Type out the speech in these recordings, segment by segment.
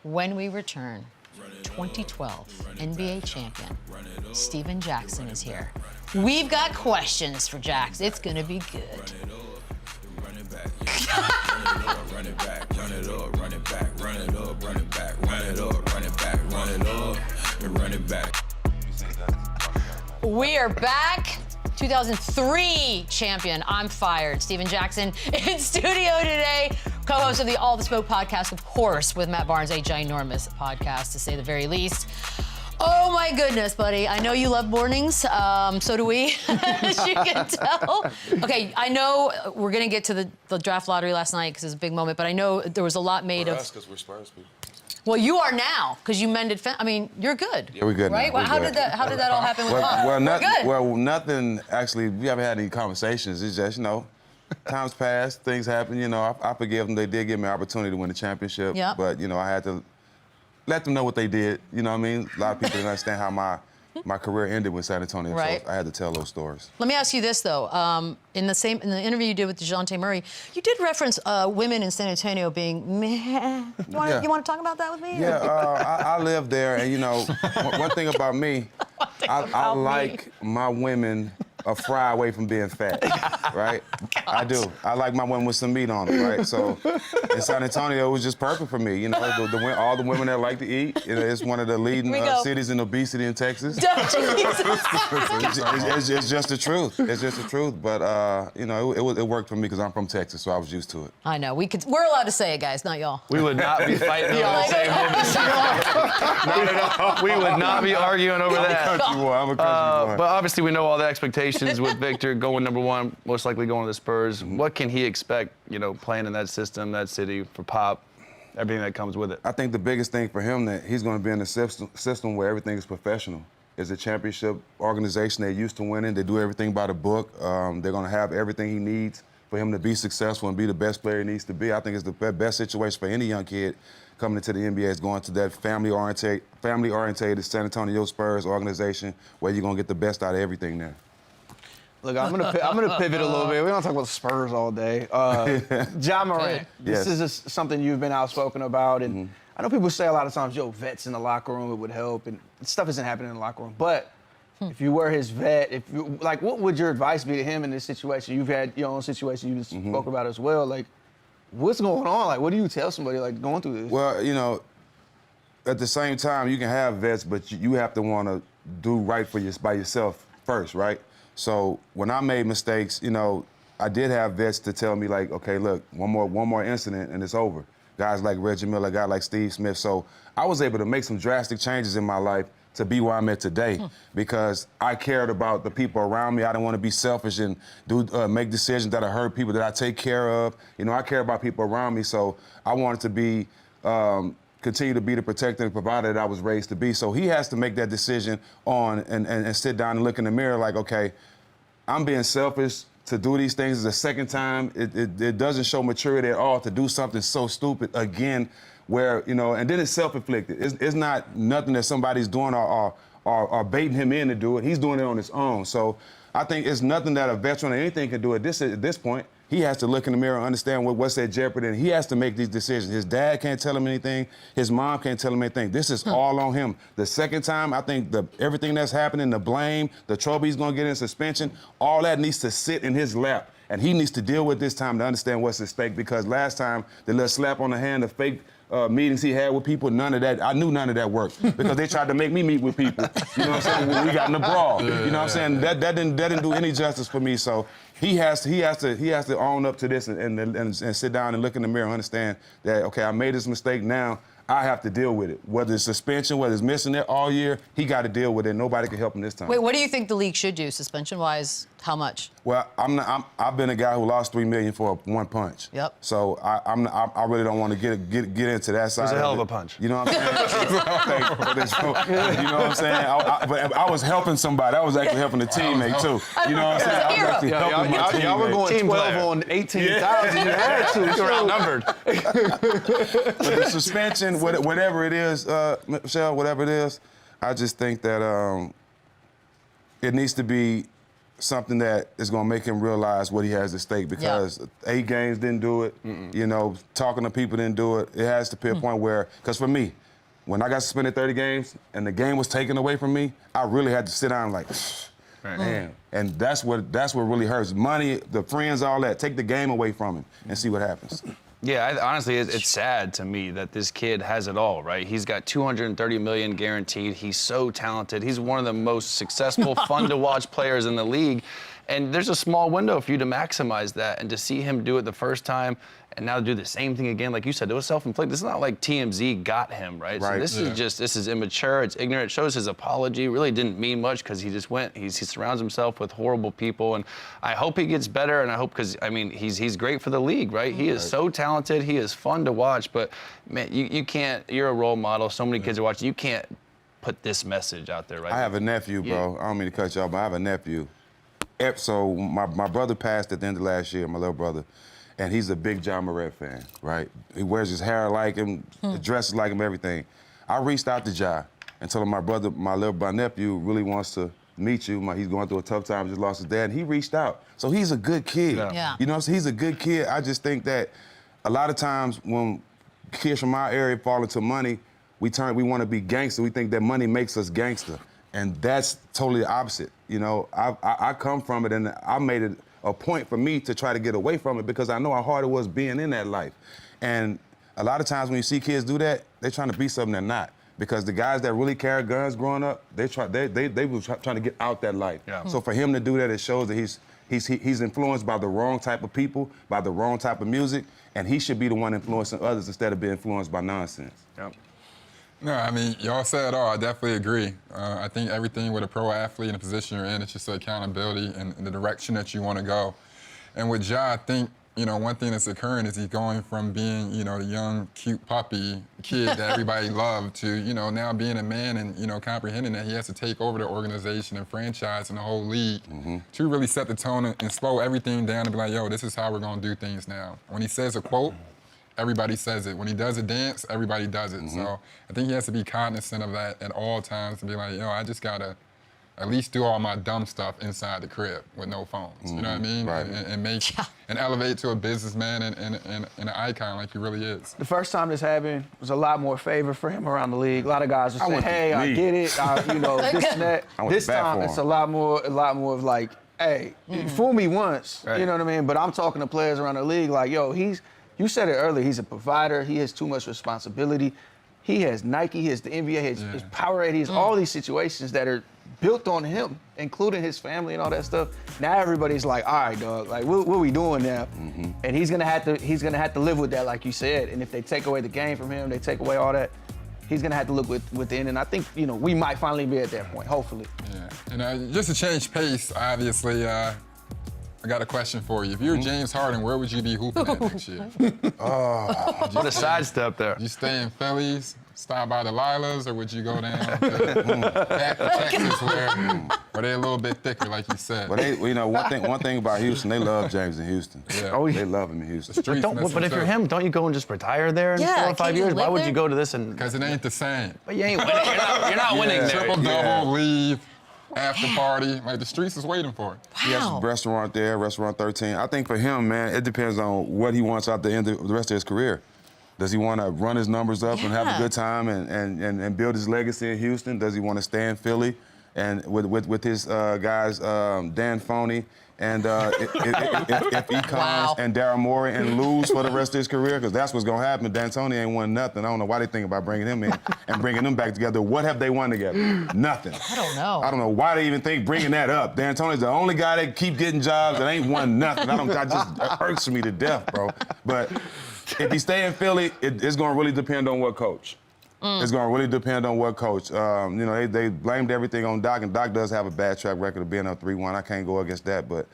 When we return, 2012 NBA champion Stephen Jackson is here. We've got questions for Jax. It's going to be good. We are back. 2003 champion. I'm fired. Stephen Jackson in studio today. Co-host of the All the Smoke podcast, of course, with Matt Barnes, a ginormous podcast, to say the very least. Oh, my goodness, buddy. I know you love mornings. So do we, as you can tell. Okay, I know we're going to get to the draft lottery last night because it's a big moment, but I know there was a lot made of... us, because we're Spurs people. Well, you are now, because you mended... I mean, you're good. Yeah, we're good right? now. Well, how did that all happen with Mom? Nothing, actually, we haven't had any conversations. It's just, times pass, things happen, I forgive them. They did give me an opportunity to win the championship. Yep. But, I had to let them know what they did. You know what I mean? A lot of people didn't understand how my career ended with San Antonio. Right. So I had to tell those stories. Let me ask you this, though. In the interview you did with DeJounte Murray, you did reference women in San Antonio being meh. You want to talk about that with me? Yeah, I live there, and, one thing about me, I like my women a fry away from being fat, right? God. I do. I like my women with some meat on them, right? So in San Antonio, it was just perfect for me. All the women that like to eat. It's one of the leading cities in obesity in Texas. It's just the truth. It's just the truth. But it worked for me because I'm from Texas, so I was used to it. I know. We're allowed to say it, guys, not y'all. We would not be fighting over the same women. Not at all. We would not be arguing over that. I'm a country boy. But obviously, we know all the expectations with Victor going #1, most likely going to the Spurs. Mm-hmm. What can he expect, playing in that system, that city, for Pop, everything that comes with it? I think the biggest thing for him that he's going to be in a system where everything is professional. It's a championship organization. They're used to winning. They do everything by the book. They're going to have everything he needs for him to be successful and be the best player he needs to be. I think it's the best situation for any young kid coming into the NBA is going to that family-oriented San Antonio Spurs organization where you're going to get the best out of everything there. Look, I'm gonna pivot a little bit. We don't talk about the Spurs all day. Ja Morant, this is something you've been outspoken about, and I know people say a lot of times, vets in the locker room, it would help, and stuff isn't happening in the locker room. But if you were his vet, what would your advice be to him in this situation? You've had your own situation you just spoke about as well. Like, what's going on? Like, what do you tell somebody going through this? Well, at the same time, you can have vets, but you have to want to do right by yourself first, right? So when I made mistakes, I did have vets to tell me, like, okay, look, one more incident and it's over. Guys like Reggie Miller, guys like Steve Smith. So I was able to make some drastic changes in my life to be where I'm at today because I cared about the people around me. I didn't want to be selfish and make decisions that hurt people that I take care of. I care about people around me, so I wanted to be continue to be the protector and provider that I was raised to be. So he has to make that decision and sit down and look in the mirror like, okay, I'm being selfish to do these things the second time. It doesn't show maturity at all to do something so stupid again where, and then it's self-inflicted. It's not nothing that somebody's doing or baiting him in to do it. He's doing it on his own. So I think it's nothing that a veteran or anything can do at this point. He has to look in the mirror and understand what's at jeopardy, and he has to make these decisions. His dad can't tell him anything. His mom can't tell him anything. This is all on him. The second time, I think everything that's happening, the blame, the trouble he's going to get in suspension, all that needs to sit in his lap, and he needs to deal with this time to understand what's at stake, because last time, the little slap on the hand, the fake meetings he had with people, none of that, I knew none of that worked because they tried to make me meet with people. You know what I'm saying? When we got in the brawl. You know what I'm saying? That didn't do any justice for me. So he has to own up to this and sit down and look in the mirror and understand that, okay, I made this mistake now. I have to deal with it. Whether it's suspension, whether it's missing it all year, he got to deal with it. Nobody can help him this time. Wait, what do you think the league should do, suspension-wise? How much? Well, I've been a guy who lost $3 million for one punch. Yep. So I really don't want to get into that side. It was a hell of it. a punch. You know what I'm saying? You know what I'm saying? But I was helping somebody. I was actually helping a teammate too. You know what I'm saying? I was actually helping my teammate. Y'all were going Team 12 player. on 18,000. You had to. You were outnumbered. But the suspension, whatever it is, Michelle, whatever it is, I just think that it needs to be something that is going to make him realize what he has at stake because 8 games didn't do it. You know, talking to people didn't do it. It has to be a point where, because for me, when I got suspended 30 games and the game was taken away from me, I really had to sit down like, man. And that's what really hurts. Money, the friends, all that. Take the game away from him and see what happens. Yeah, honestly, it's sad to me that this kid has it all, right? He's got $230 million guaranteed. He's so talented. He's one of the most successful, fun-to-watch players in the league. And there's a small window for you to maximize that. And to see him do it the first time and now do the same thing again, like you said, it was self-inflicted. This is not like TMZ got him, right? So this is immature, it's ignorant. It shows his apology really didn't mean much because he just went, he surrounds himself with horrible people. And I hope he gets better, and I hope, because, I mean, he's great for the league, right? He is so talented, he is fun to watch, but, man, you can't, you're a role model, so many kids are watching, you can't put this message out there, right? I have a nephew, bro. I don't mean to cut you off, but I have a nephew. So my brother passed at the end of last year, my little brother, and he's a big Ja Morant fan, right? He wears his hair like him, dresses like him, everything. I reached out to Ja and told him my nephew really wants to meet you. He's going through a tough time, just lost his dad, and he reached out. So he's a good kid. Yeah. You know, so he's a good kid. I just think that a lot of times when kids from our area fall into money, we want to be gangster. We think that money makes us gangster. And that's totally the opposite. You know, I come from it, and I made it a point for me to try to get away from it because I know how hard it was being in that life. And a lot of times when you see kids do that, they're trying to be something they're not. Because the guys that really carried guns growing up, they were trying to get out that life. Yeah. So for him to do that, it shows that he's influenced by the wrong type of people, by the wrong type of music, and he should be the one influencing others instead of being influenced by nonsense. Yep. No, I mean, y'all said it all. I definitely agree. I think everything with a pro athlete and the position you're in, it's just the accountability and the direction that you want to go. And with Ja, I think, you know, one thing that's occurring is he's going from being, you know, the young, cute puppy kid that everybody loved to, you know, now being a man and, you know, comprehending that he has to take over the organization and franchise and the whole league to really set the tone and slow everything down and be like, yo, this is how we're going to do things now. When he says a quote, everybody says it. When he does a dance, everybody does it. So I think he has to be cognizant of that at all times and be like, yo, I just got to at least do all my dumb stuff inside the crib with no phones. You know what I mean? Right. And make and elevate to a businessman and an icon like he really is. The first time this happened was a lot more favor for him around the league. A lot of guys were saying, hey, I get it, you know, this and that. This time it's a lot more of like, hey, fool me once, you know what I mean? But I'm talking to players around the league like, yo, you said it earlier, he's a provider, he has too much responsibility. He has Nike, he has the NBA, his Powerade, he has all these situations that are built on him, including his family and all that stuff. Now everybody's like, all right, dog, like what are we doing now? And he's gonna have to live with that, like you said. And if they take away the game from him, they take away all that, he's gonna have to look within. And I think, you know, we might finally be at that point, hopefully. Yeah, and just to change pace, obviously, I got a question for you. If you were James Harden, where would you be hooping at next year? What a sidestep there. You stay in Phillies, stop by the Lilas, or would you go down to back to Texas where they're a little bit thicker, like you said? But you know, one thing about Houston, they love James in Houston. Yeah. They love him in Houston. But if you're him, don't you go and just retire there in 4 or 5 years? Why would you go to this and? Because it ain't the same. But you ain't winning. You're not winning there. Triple-double, leave, after party. Like, the streets is waiting for it. He has a restaurant there, Restaurant 13. I think for him, man, it depends on what he wants out the end of the rest of his career. Does he want to run his numbers up and have a good time and build his legacy in Houston? Does he want to stay in Philly and with his guys, Dan Foney and if he comes and Daryl Morey and lose for the rest of his career? Because that's what's going to happen. D'Antoni ain't won nothing. I don't know why they think about bringing him in and bringing them back together. What have they won together? Nothing. I don't know. I don't know why they even think bringing that up. D'Antoni's the only guy that keep getting jobs that ain't won nothing. It hurts me to death, bro. But if he stay in Philly, it's going to really depend on what coach. It's going to really depend on what coach. You know, they blamed everything on Doc, and Doc does have a bad track record of being up 3-1. I can't go against that. But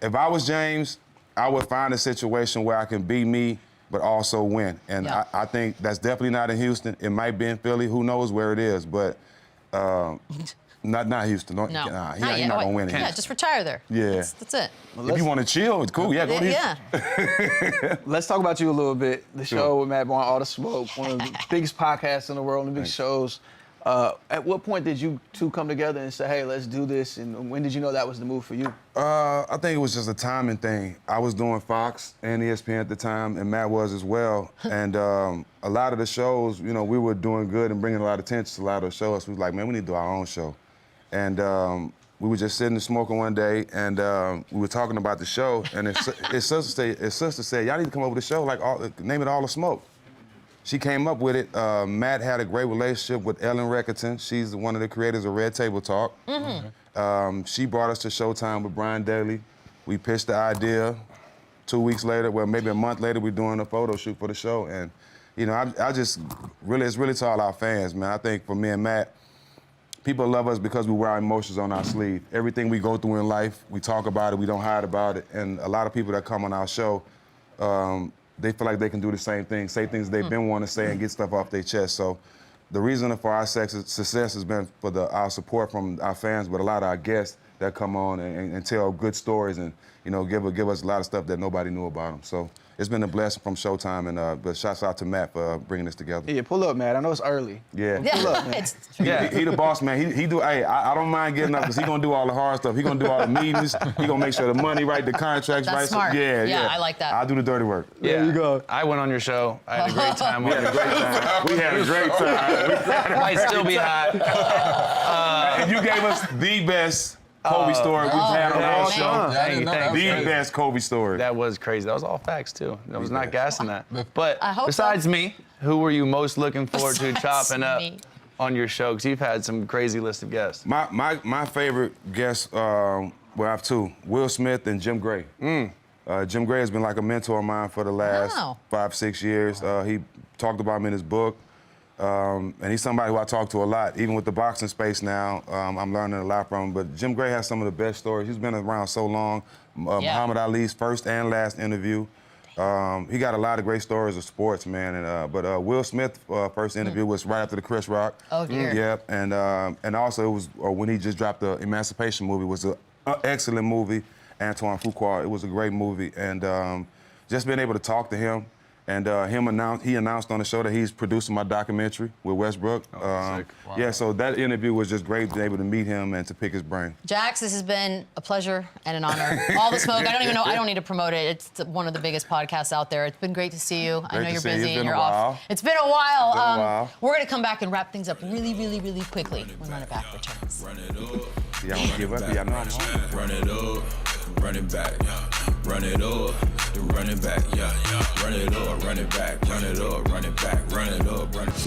if I was James, I would find a situation where I can be me, but also win. And I think that's definitely not in Houston. It might be in Philly. Who knows where it is? But not Houston. He's not going to win it. Yeah, just retire there. Yeah. That's it. Well, if you want to chill, it's cool. Yeah, go to Houston. Let's talk about you a little bit. The show with Matt Barnes, All the Smoke, one of the biggest podcasts in the world, one of the big shows. At what point did you two come together and say, hey, let's do this? And when did you know that was the move for you? I think it was just a timing thing. I was doing Fox and ESPN at the time, and Matt was as well. And a lot of the shows, you know, we were doing good and bringing a lot of attention to a lot of the shows. We was like, man, we need to do our own show. And we were just sitting and smoking one day, and we were talking about the show, and his sister said, y'all need to come up with a show, like name it All the Smoke. She came up with it. Matt had a great relationship with Ellen Reckerton. She's one of the creators of Red Table Talk. Mm-hmm. She brought us to Showtime with Brian Daly. We pitched the idea. 2 weeks later, well, maybe a month later, we're doing a photo shoot for the show. And, you know, I just really, it's really to all our fans, man. I think for me and Matt, people love us because we wear our emotions on our sleeve. Everything we go through in life, we talk about it, we don't hide about it. And a lot of people that come on our show, they feel like they can do the same thing, say things they've been wanting to say and get stuff off their chest. So the reason for our success has been for our support from our fans, but a lot of our guests that come on and tell good stories and, you know, give us a lot of stuff that nobody knew about them. So it's been a blessing from Showtime, and but shouts out to Matt for bringing this together. Yeah, pull up, Matt. I know it's early. Yeah. Pull up, man. He the boss, man. He do. Hey, I don't mind getting up because he gonna do all the hard stuff. He gonna do all the meetings. He gonna make sure the money right, the contracts right. That's smart. Yeah, I like that. I do the dirty work. Yeah. There you go. I went on your show. I had a great time. We had a great time. We had a great time. Might still be hot. And you gave us the best Kobe story we've had on our show. Yeah, I didn't know that was The crazy. best Kobe story. That was crazy. That was all facts, too. I was not gassing that. But I hope besides so. me, who were you most looking forward to Besides chopping up me. on your show? Because you've had some crazy list of guests. My favorite guests, well, I have two, Will Smith and Jim Gray. Jim Gray has been like a mentor of mine for the last Wow. 5-6 years. He talked about me in his book. And he's somebody who I talk to a lot. Even with the boxing space now, I'm learning a lot from him. But Jim Gray has some of the best stories. He's been around so long. Muhammad Ali's first and last interview. He got a lot of great stories of sports, man. And but Will Smith's first interview was right after the Chris Rock. Oh, dear. Yep. And also it was when he just dropped the Emancipation movie. It was an excellent movie. Antoine Fuqua. It was a great movie. And just being able to talk to him. And he announced on the show that he's producing my documentary with Westbrook. sick. Wow. Yeah, so that interview was just great, being able to meet him and to pick his brain. Jax, this has been a pleasure and an honor. All the smoke. I don't even know. I don't need to promote it. It's one of the biggest podcasts out there. It's been great to see you. I know you're busy and you're off. It's been a while. We're going to come back and wrap things up really, really, really quickly when Run It Back returns. Y'all gonna give up? Y'all know I'm home. Run it up, run it back, run it up, run it back, run it up, run it back, run it up, run it back, run it up, run it.